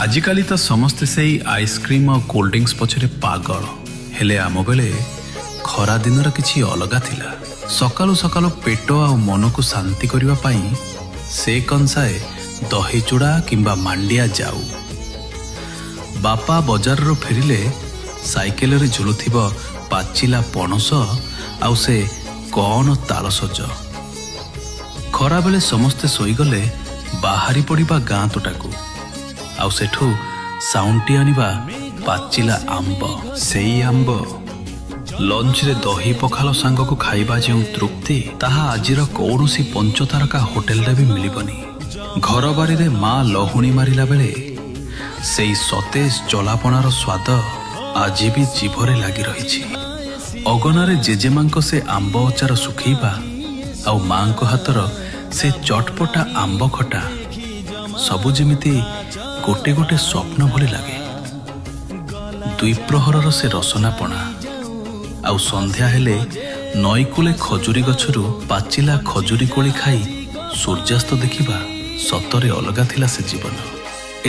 आजिकाली तो समस्ते से आइसक्रीम और कोल्ड ड्रिंक्स पछरे पागल हेले आम बेले खरा दिनर किछि अलगा थिला। सकालु सकालु पेट आ मन को शांति करिवा पाई से कंसाए दही चूड़ा किंबा मांडिया जाऊ। बापा बजार रो फेरिले साइकेल रे झुलुथिब पाचिला पणस आउ से कौन तालसज। खरा बेले समस्ते सोईगले बाहरी पड़िबा गाँ तोटाकू आउ सेठू साउंटी आनिबा पाचिला आंब। सेई आंब लंच रे दही पखाल सांग को खाइबा जो तृप्ति ताहा आजिर कौनसी पंचतारका होटेल रे भी मिलिबनी। घर बारी रे माँ लहुणी मारिला बेले सेई सतेज जलापणार स्वाद आज भी जीभरे लगी रही। अगनारे जेजेमांको से आंब अचार सुखैबा आउ मांको हातर से चटपटा आंब खटा सबु जेमिति गोटे गोटे स्वप्न भली लगे। द्विप्रहरर से रसनापणा आउ संध्या हेले नईकूले खजुरी गछरू पाचिला खजुरी कोली खाई सूर्यास्त देखिबा सतरे अलगा थिला से जीवन।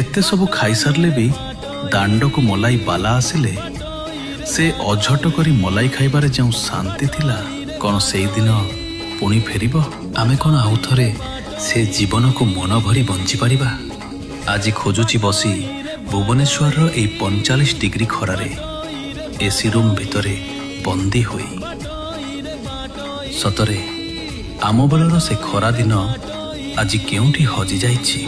एते सबु खाई सारले भी दांड को मलाई बाला आसिले से अझट करी मलाई खाइबारे जो शांति थिला कौन से दिन पुणी फेरिबो। आमे कौन आउ थरे से जीवन को मन भरी बंची पारिबा। आज खोजुची बसी भुवनेश्वर रो 45 डिग्री खरारे एसी रूम भितरे बंदी हुई। सतरे आम बेलर से खरा दिन आज केउठी हजि जाइछि।